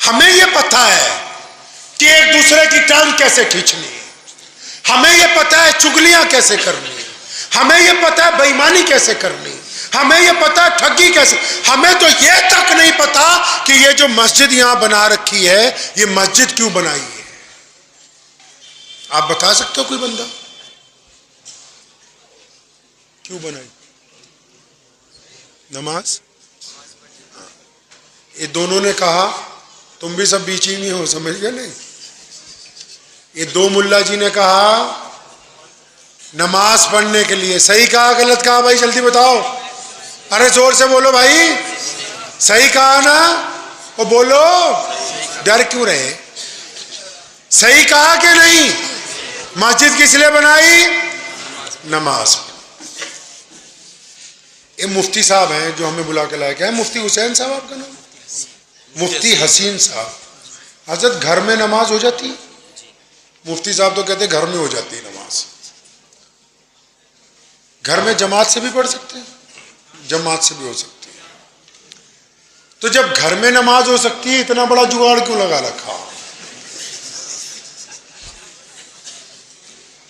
ہمیں یہ پتہ ہے کہ ایک دوسرے کی ٹانگ کیسے کھینچنی ہے، ہمیں یہ پتہ ہے چگلیاں کیسے کرنی ہے، ہمیں یہ پتہ ہے بے ایمانی کیسے کرنی، ہمیں یہ پتہ ہے ٹھگی کیسے. ہمیں تو یہ تک نہیں پتا کہ یہ جو مسجد یہاں بنا رکھی ہے یہ مسجد کیوں بنائی ہے. آپ بتا سکتے ہو کوئی بندہ کیوں بنائی؟ نماز. یہ دونوں نے کہا، تم بھی سب بیچ ہی نہیں ہو، سمجھ گئے نہیں؟ یہ دو ملا جی نے کہا نماز پڑھنے کے لیے. صحیح کہا غلط کہا بھائی جلدی بتاؤ. ارے زور سے بولو بھائی، صحیح کہا نا؟ وہ بولو، ڈر کیوں رہے؟ صحیح کہا کہ نہیں؟ مسجد کس لیے بنائی؟ نماز. یہ مفتی صاحب ہیں جو ہمیں بلا کے لائے. کیا ہے مفتی حسین صاحب آپ کا نام؟ مفتی حسین صاحب. حضرت گھر میں نماز ہو جاتی؟ مفتی صاحب تو کہتے گھر میں ہو جاتی ہے نماز. گھر میں جماعت سے بھی پڑھ سکتے ہیں، جماعت سے بھی ہو سکتی ہے. تو جب گھر میں نماز ہو سکتی ہے اتنا بڑا جگاڑ کیوں لگا رکھا؟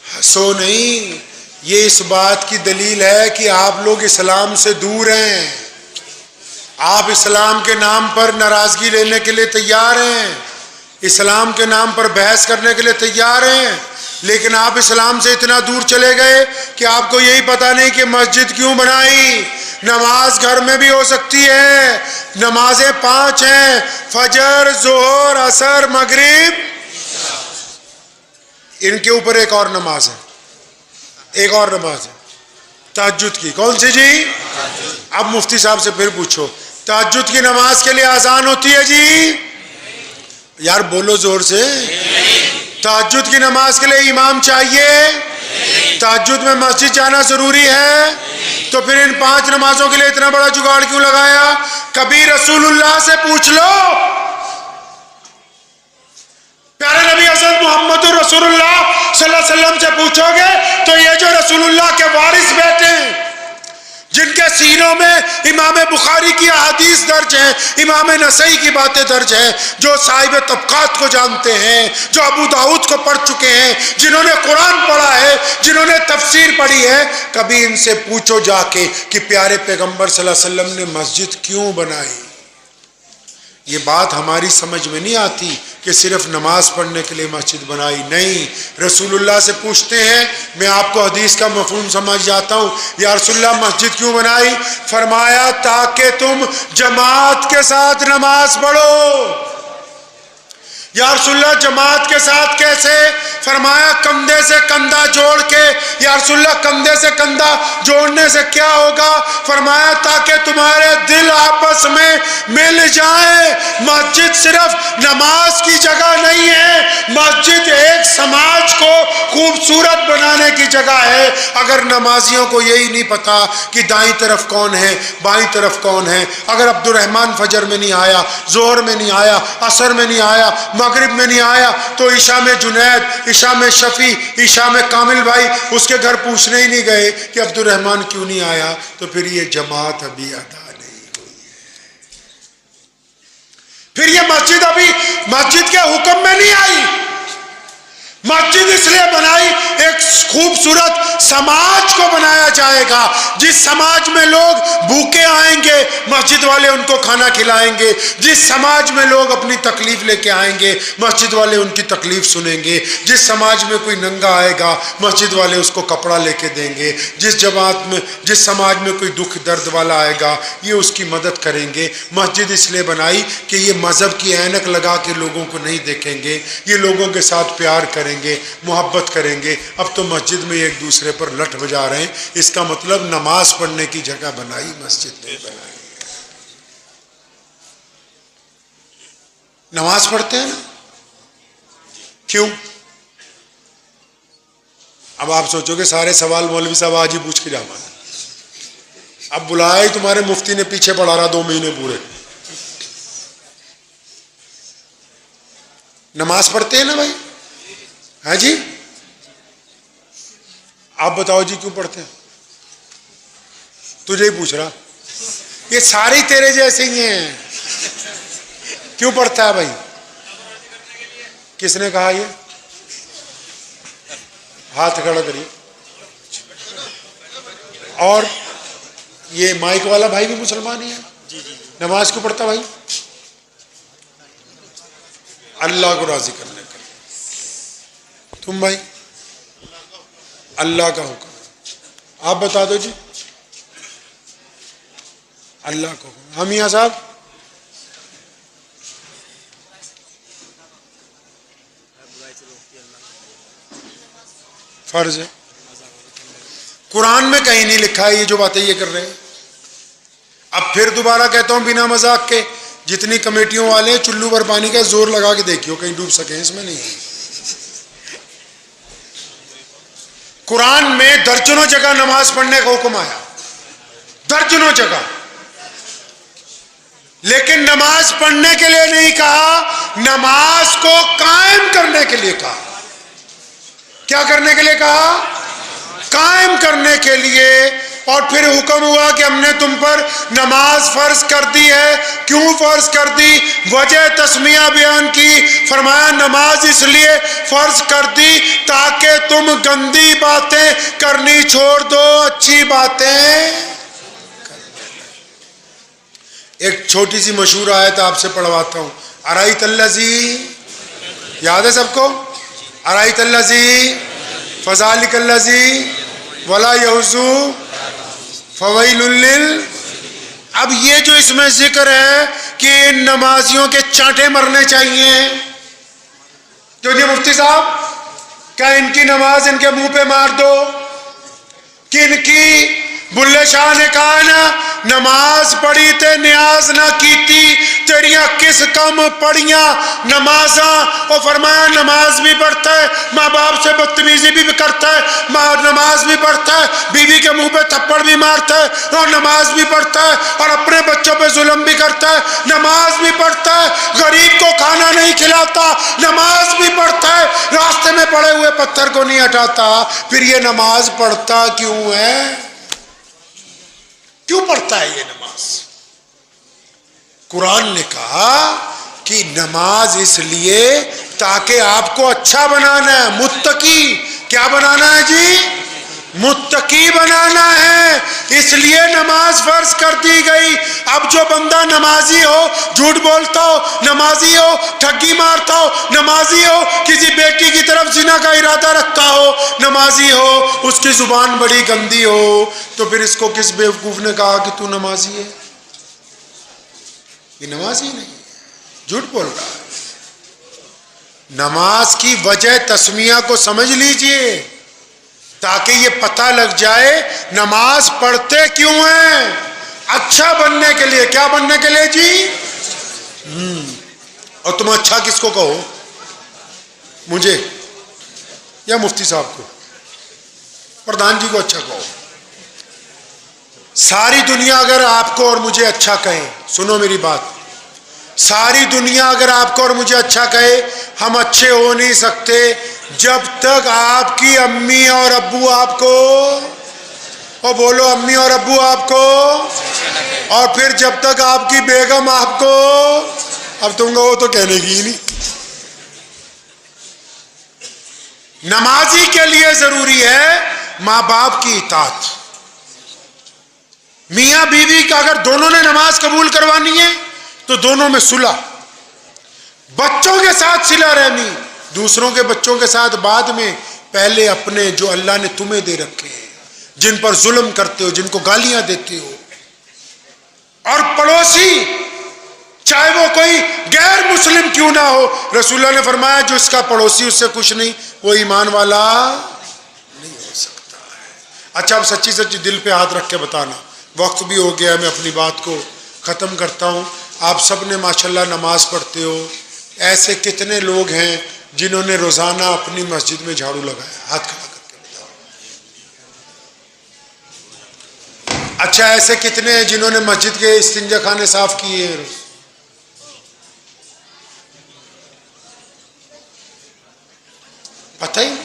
ہنسو نہیں، یہ اس بات کی دلیل ہے کہ آپ لوگ اسلام سے دور ہیں. آپ اسلام کے نام پر ناراضگی لینے کے لیے تیار ہیں، اسلام کے نام پر بحث کرنے کے لیے تیار ہیں، لیکن آپ اسلام سے اتنا دور چلے گئے کہ آپ کو یہی پتہ نہیں کہ مسجد کیوں بنائی. نماز گھر میں بھی ہو سکتی ہے. نمازیں 5 ہیں، فجر، ظہر، عصر، مغرب. ان کے اوپر ایک اور نماز ہے، ایک اور نماز ہے تہجد کی. کون سی جی؟ اب مفتی صاحب سے پھر پوچھو، تہجد کی نماز کے لیے اذان ہوتی ہے جی؟ یار بولو زور سے. تہجد کی نماز کے لیے امام چاہیے؟ تہجد میں مسجد جانا ضروری ہے؟ تو پھر ان 5 نمازوں کے لیے اتنا بڑا جگاڑ کیوں لگایا؟ کبھی رسول اللہ سے پوچھ لو، پیارے نبی حضرت محمد رسول اللہ صلی اللہ علیہ وسلم سے پوچھو گے تو یہ جو رسول اللہ کے وارث بیٹے ہیں، جن کے سینوں میں امام بخاری کی احادیث درج ہیں، امام نسائی کی باتیں درج ہیں، جو صاحب طبقات کو جانتے ہیں، جو ابو داؤد کو پڑھ چکے ہیں، جنہوں نے قرآن پڑھا ہے، جنہوں نے تفسیر پڑھی ہے، کبھی ان سے پوچھو جا کے کہ پیارے پیغمبر صلی اللہ علیہ وسلم نے مسجد کیوں بنائی. یہ بات ہماری سمجھ میں نہیں آتی کہ صرف نماز پڑھنے کے لیے مسجد بنائی. نہیں، رسول اللہ سے پوچھتے ہیں. میں آپ کو حدیث کا مفہوم سمجھ جاتا ہوں. یا رسول اللہ مسجد کیوں بنائی؟ فرمایا تاکہ تم جماعت کے ساتھ نماز پڑھو. یا رسول اللہ جماعت کے ساتھ کیسے؟ فرمایا کندھے سے کندھا جوڑ کے. یا رسول اللہ کندھے سے کندھا جوڑنے سے کیا ہوگا؟ فرمایا تاکہ تمہارے دل آپس میں مل جائیں. مسجد صرف نماز کی جگہ نہیں ہے، مسجد ایک سماج کو خوبصورت بنانے کی جگہ ہے. اگر نمازیوں کو یہی نہیں پتا کہ دائیں طرف کون ہے، بائیں طرف کون ہے، اگر عبد الرحمن فجر میں نہیں آیا، ظہر میں نہیں آیا، عصر میں نہیں آیا، مغرب میں نہیں آیا، تو عشاء میں جنید، عشاء میں شفیع، عشاء میں کامل بھائی اس کے گھر پوچھنے ہی نہیں گئے کہ عبد الرحمن کیوں نہیں آیا، تو پھر یہ جماعت ابھی ادا نہیں ہوئی ہے. پھر یہ مسجد ابھی مسجد کے حکم میں نہیں آئی. مسجد اس لیے بنائی ایک خوبصورت سماج کو بنایا جائے گا. جس سماج میں لوگ بھوکے آئیں گے مسجد والے ان کو کھانا کھلائیں گے. جس سماج میں لوگ اپنی تکلیف لے کے آئیں گے مسجد والے ان کی تکلیف سنیں گے. جس سماج میں کوئی ننگا آئے گا مسجد والے اس کو کپڑا لے کے دیں گے. جس سماج میں کوئی دکھ درد والا آئے گا یہ اس کی مدد کریں گے. مسجد اس لیے بنائی کہ یہ مذہب کی اینک لگا کے لوگوں کو نہیں دیکھیں گے، یہ لوگوں کے ساتھ پیار کریں گے، محبت کریں گے. اب تو مسجد میں ایک دوسرے پر لٹ بجا رہے ہیں. اس کا مطلب نماز پڑھنے کی جگہ بنائی، مسجد نہیں بنائی. نماز پڑھتے ہیں نا، کیوں؟ اب آپ سوچو کہ سارے سوال مولوی صاحب آج ہی پوچھ کے جانا ہے. اب بلایا ہی تمہارے مفتی نے پیچھے پڑھا رہا 2 مہینے پورے. نماز پڑھتے ہیں نا بھائی؟ ہاں جی، آپ بتاؤ جی کیوں پڑھتے ہیں؟ تجھے ہی پوچھ رہا. یہ سارے تیرے جیسے ہی ہیں. کیوں پڑھتا ہے بھائی؟ کس نے کہا یہ؟ ہاتھ کھڑا کریے. اور یہ مائک والا بھائی بھی مسلمان ہی ہے. نماز کیوں پڑھتا بھائی؟ اللہ کو راضی کرنے کے لیے. تم بھائی؟ اللہ کا حکم. آپ بتا دو جی. اللہ کا حکم. ہم میاں صاحب؟ فرض ہے. قرآن میں کہیں نہیں لکھا ہے یہ جو باتیں یہ کر رہے ہیں. اب پھر دوبارہ کہتا ہوں بنا مذاق کے، جتنی کمیٹیوں والے ہیں چلو بھر پانی کا زور لگا کے دیکھیو کہیں ڈوب سکیں. اس میں نہیں. قرآن میں درجنوں جگہ نماز پڑھنے کا حکم آیا، درجنوں جگہ. لیکن نماز پڑھنے کے لیے نہیں کہا، نماز کو قائم کرنے کے لیے کہا. کیا کرنے کے لیے کہا؟ قائم کرنے کے لیے. اور پھر حکم ہوا کہ ہم نے تم پر نماز فرض کر دی ہے. کیوں فرض کر دی؟ وجہ تسمیہ بیان کی. فرمایا نماز اس لیے فرض کر دی تاکہ تم گندی باتیں کرنی چھوڑ دو، اچھی باتیں. ایک چھوٹی سی مشہور آیت آپ سے پڑھواتا ہوں. ارائیت الذی، یاد ہے سب کو؟ ارائیت الذی فذلک الذی ولا یحض فویل لل. اب یہ جو اس میں ذکر ہے کہ ان نمازیوں کے چانٹے مرنے چاہیے، تو جی مفتی صاحب کیا ان کی نماز ان کے منہ پہ مار دو؟ کہ ان کی بلے شاہ نے کہا نا نماز پڑھی تے نیاز نہ کیتی، تیریاں کس کم پڑھیاں نمازاں. اور فرمایا نماز بھی پڑھتا ہے، ماں باپ سے بدتمیزی بھی کرتا ہے، نماز بھی پڑھتا ہے، بیوی کے منہ پہ تھپڑ بھی مارتا ہے، اور نماز بھی پڑھتا ہے، اور اپنے بچوں پہ ظلم بھی کرتا ہے، نماز بھی پڑھتا ہے، غریب کو کھانا نہیں کھلاتا، نماز بھی پڑھتا ہے، راستے میں پڑے ہوئے پتھر کو نہیں ہٹاتا. پھر یہ نماز پڑھتا کیوں ہے؟ کیوں پڑھتا ہے یہ نماز؟ قرآن نے کہا کہ نماز اس لیے تاکہ آپ کو اچھا بنانا ہے، متقی. کیا بنانا ہے جی؟ متقی بنانا ہے. اس لیے نماز فرض کر دی گئی. اب جو بندہ نمازی ہو، جھوٹ بولتا ہو، نمازی ہو، ٹھگی مارتا ہو، نمازی ہو، کسی بیٹی کی طرف زنا کا ارادہ رکھتا ہو، نمازی ہو، اس کی زبان بڑی گندی ہو، تو پھر اس کو کس بیوقوف نے کہا کہ تو نمازی ہے؟ یہ نمازی نہیں ہے، جھوٹ بول رہا ہے. نماز کی وجہ تسمیہ کو سمجھ لیجئے تاکہ یہ پتہ لگ جائے نماز پڑھتے کیوں ہیں؟ اچھا بننے کے لیے. کیا بننے کے لیے جی؟ اور تم اچھا کس کو کہو؟ مجھے یا مفتی صاحب کو؟ پردھان جی کو اچھا کہو. ساری دنیا اگر آپ کو اور مجھے اچھا کہے، سنو میری بات، ساری دنیا اگر آپ کو اور مجھے اچھا کہے، ہم اچھے ہو نہیں سکتے جب تک آپ کی امی اور ابو آپ کو، اور بولو امی اور ابو آپ کو، اور پھر جب تک آپ کی بیگم آپ کو. اب تم کو وہ تو کہنے کی ہی نہیں. نمازی کے لیے ضروری ہے ماں باپ کی اطاعت. میاں بیوی کا اگر دونوں نے نماز قبول کروانی ہے تو دونوں میں صلح. بچوں کے ساتھ صلہ رحمی، دوسروں کے بچوں کے ساتھ بعد میں، پہلے اپنے جو اللہ نے تمہیں دے رکھے ہیں، جن پر ظلم کرتے ہو، جن کو گالیاں دیتے ہو. اور پڑوسی چاہے وہ کوئی غیر مسلم کیوں نہ ہو، رسول اللہ نے فرمایا جو اس کا پڑوسی اس سے خوش نہیں وہ ایمان والا نہیں ہو سکتا ہے. اچھا اب سچی سچی دل پہ ہاتھ رکھ کے بتانا، وقت بھی ہو گیا، میں اپنی بات کو ختم کرتا ہوں. آپ سب نے ماشاءاللہ نماز پڑھتے ہو. ایسے کتنے لوگ ہیں جنہوں نے روزانہ اپنی مسجد میں جھاڑو لگایا؟ ہاتھ کھڑا کر کے بتاؤ. اچھا ایسے کتنے ہیں جنہوں نے مسجد کے استنجا خانے صاف کیے ہیں؟ پتہ ہی نہیں.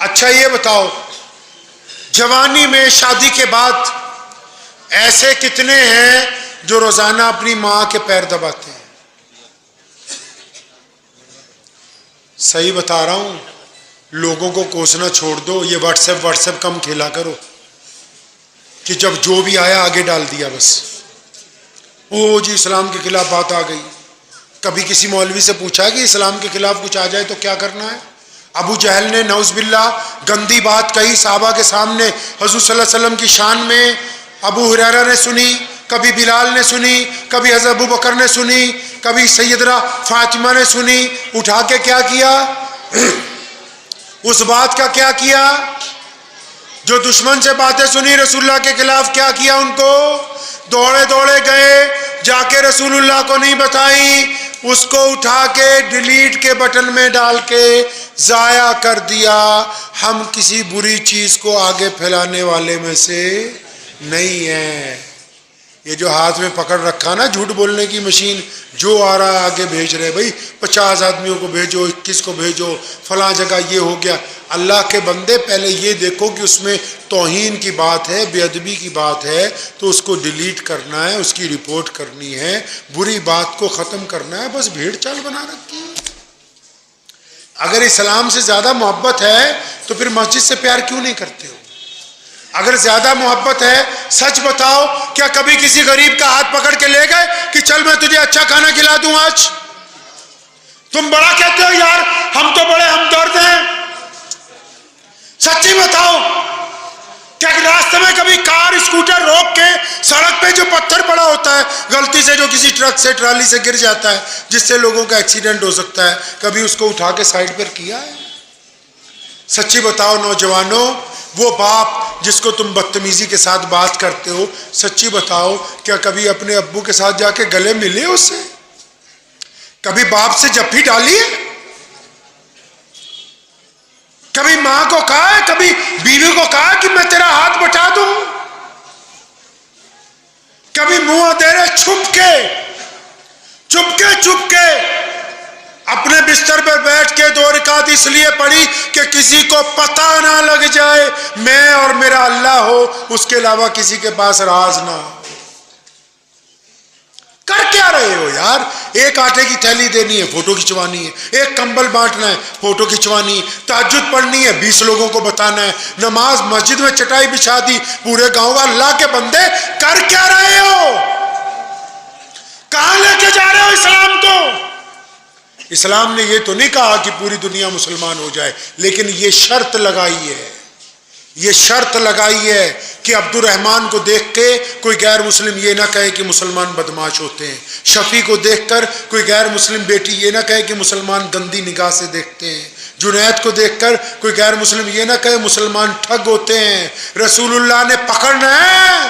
اچھا یہ بتاؤ جوانی میں شادی کے بعد ایسے کتنے ہیں جو روزانہ اپنی ماں کے پیر دباتے ہیں؟ صحیح بتا رہا ہوں، لوگوں کو کوسنا چھوڑ دو، یہ واٹس ایپ کم کھیلا کرو کہ جب جو بھی آیا آگے ڈال دیا بس، او جی اسلام کے خلاف بات آ گئی۔ کبھی کسی مولوی سے پوچھا کہ اسلام کے خلاف کچھ آ جائے تو کیا کرنا ہے؟ ابو جہل نے نعوذ باللہ گندی بات کہی صحابہ کے سامنے، حضور صلی اللہ علیہ وسلم کی شان میں، ابو ہریرہ نے سنی، کبھی بلال نے سنی، کبھی حضرت ابو بکر نے سنی، کبھی سیدنا فاطمہ نے سنی، اٹھا کے کیا کیا؟ اس بات کا کیا کیا؟ جو دشمن سے باتیں سنی رسول اللہ کے خلاف، کیا کیا؟ ان کو دوڑے دوڑے گئے، جا کے رسول اللہ کو نہیں بتائی، اس کو اٹھا کے ڈیلیٹ کے بٹن میں ڈال کے ضائع کر دیا۔ ہم کسی بری چیز کو آگے پھیلانے والے میں سے نہیں ہیں۔ یہ جو ہاتھ میں پکڑ رکھا نا جھوٹ بولنے کی مشین، جو آ رہا ہے آگے بھیج رہے، بھائی 50 آدمیوں کو بھیجو، 21 کو بھیجو، فلاں جگہ یہ ہو گیا۔ اللہ کے بندے پہلے یہ دیکھو کہ اس میں توہین کی بات ہے، بے ادبی کی بات ہے تو اس کو ڈیلیٹ کرنا ہے، اس کی رپورٹ کرنی ہے، بری بات کو ختم کرنا ہے، بس بھیڑ چال بنا رکھی ہے۔ اگر اسلام سے زیادہ محبت ہے تو پھر مسجد سے پیار کیوں نہیں کرتے ہو؟ اگر زیادہ محبت ہے سچ بتاؤ، کیا کبھی کسی غریب کا ہاتھ پکڑ کے لے گئے کہ چل میں تجھے اچھا کھانا کھلا دوں آج؟ تم بڑا کہتے ہو یار ہم تو بڑے ہمدرد ہیں، سچی بتاؤ کیا راستے میں کبھی کار اسکوٹر روک کے سڑک پہ جو پتھر پڑا ہوتا ہے غلطی سے، جو کسی ٹرک سے ٹرالی سے گر جاتا ہے جس سے لوگوں کا ایکسیڈنٹ ہو سکتا ہے، کبھی اس کو اٹھا کے سائڈ پر کیا ہے؟ سچی بتاؤ نوجوانوں، وہ باپ جس کو تم بدتمیزی کے ساتھ بات کرتے ہو، سچی بتاؤ کیا کبھی اپنے ابو کے ساتھ جا کے گلے ملے اس سے؟ کبھی باپ سے جپھی ڈالی ہے؟ کبھی ماں کو کہا ہے، کبھی بیوی کو کہا ہے کہ میں تیرا ہاتھ بٹا دوں؟ کبھی منہ اندھیرے چھپ کے اپنے بستر پر بیٹھ کے 2 رکعت اس لیے پڑھی کہ کسی کو پتہ نہ لگ جائے، میں اور میرا اللہ ہو، اس کے علاوہ کسی کے پاس راز نہ ہو؟ کر کیا رہے ہو یار؟ ایک آٹے کی تھیلی دینی ہے، فوٹو کھنچوانی ہے، ایک کمبل بانٹنا ہے، فوٹو کھنچوانی ہے، تہجد پڑھنی ہے، 20 لوگوں کو بتانا ہے، نماز مسجد میں چٹائی بچھا دی پورے گاؤں کا۔ اللہ کے بندے کر کیا رہے ہو؟ کہاں لے کے جا رہے ہو اسلام کو؟ اسلام نے یہ تو نہیں کہا کہ پوری دنیا مسلمان ہو جائے، لیکن یہ شرط لگائی ہے کہ عبد الرحمن کو دیکھ کے کوئی غیر مسلم یہ نہ کہے کہ مسلمان بدماش ہوتے ہیں، شفیع کو دیکھ کر کوئی غیر مسلم بیٹی یہ نہ کہے کہ مسلمان گندی نگاہ سے دیکھتے ہیں، جنید کو دیکھ کر کوئی غیر مسلم یہ نہ کہے مسلمان ٹھگ ہوتے ہیں۔ رسول اللہ نے پکڑنا ہے،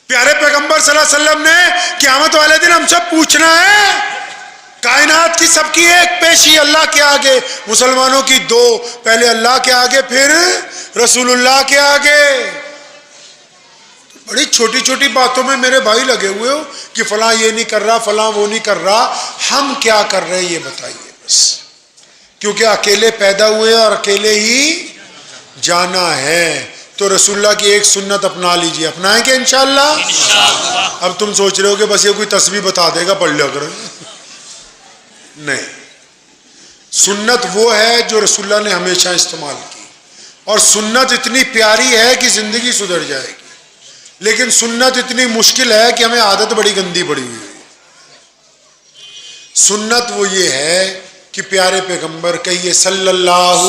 پیارے پیغمبر صلی اللہ علیہ وسلم نے قیامت والے دن ہم سب پوچھنا ہے، کائنات کی سب کی ایک پیشی اللہ کے آگے، مسلمانوں کی 2، پہلے اللہ کے آگے پھر رسول اللہ کے آگے۔ بڑی چھوٹی چھوٹی باتوں میں میرے بھائی لگے ہوئے ہو کہ فلاں یہ نہیں کر رہا، فلاں وہ نہیں کر رہا، ہم کیا کر رہے ہیں یہ بتائیے بس، کیونکہ اکیلے پیدا ہوئے اور اکیلے ہی جانا ہے۔ تو رسول اللہ کی ایک سنت اپنا لیجئے، اپنائیں کہ انشاءاللہ؟ اب تم سوچ رہے ہو کہ بس یہ کوئی تسبیح بتا دے گا پڑھ لیا کرو، نہیں، سنت وہ ہے جو رسول اللہ نے ہمیشہ استعمال کی، اور سنت اتنی پیاری ہے کہ زندگی سدھر جائے گی، لیکن سنت اتنی مشکل ہے کہ ہمیں عادت بڑی گندی پڑی ہوئی ہے۔ سنت وہ یہ ہے کہ پیارے پیغمبر کہیے صلی اللہ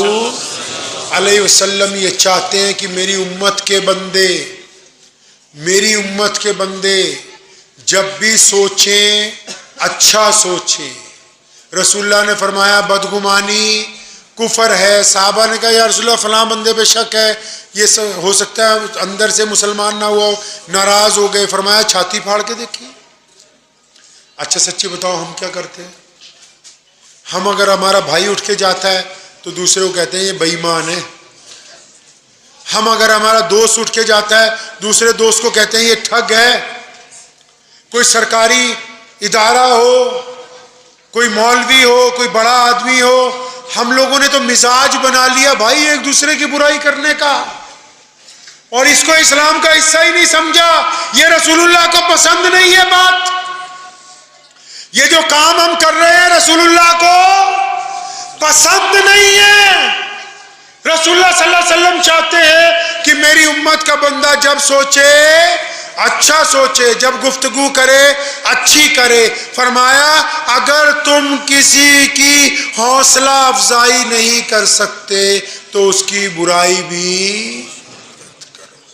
علیہ وسلم یہ چاہتے ہیں کہ میری امت کے بندے جب بھی سوچیں اچھا سوچیں۔ رسول اللہ نے فرمایا بدگمانی کفر ہے، صحابہ نے کہا یا رسول اللہ فلاں بندے پہ شک ہے، یہ ہو سکتا ہے اندر سے مسلمان نہ ہوا ہو، ناراض ہو گئے، فرمایا چھاتی پھاڑ کے دیکھیے۔ اچھا سچی بتاؤ ہم کیا کرتے ہیں؟ ہم اگر ہمارا بھائی اٹھ کے جاتا ہے تو دوسرے کو کہتے ہیں یہ بے ایمان ہے، ہم اگر ہمارا دوست اٹھ کے جاتا ہے دوسرے دوست کو کہتے ہیں یہ ٹھگ ہے۔ کوئی سرکاری ادارہ ہو، کوئی مولوی ہو، کوئی بڑا آدمی ہو، ہم لوگوں نے تو مزاج بنا لیا بھائی ایک دوسرے کی برائی کرنے کا، اور اس کو اسلام کا حصہ ہی نہیں سمجھا، یہ رسول اللہ کو پسند نہیں ہے بات۔ یہ جو کام ہم کر رہے ہیں رسول اللہ کو پسند نہیں ہے۔ رسول اللہ صلی اللہ علیہ وسلم چاہتے ہیں کہ میری امت کا بندہ جب سوچے اچھا سوچے، جب گفتگو کرے اچھی کرے۔ فرمایا اگر تم کسی کی حوصلہ افزائی نہیں کر سکتے تو اس کی برائی بھی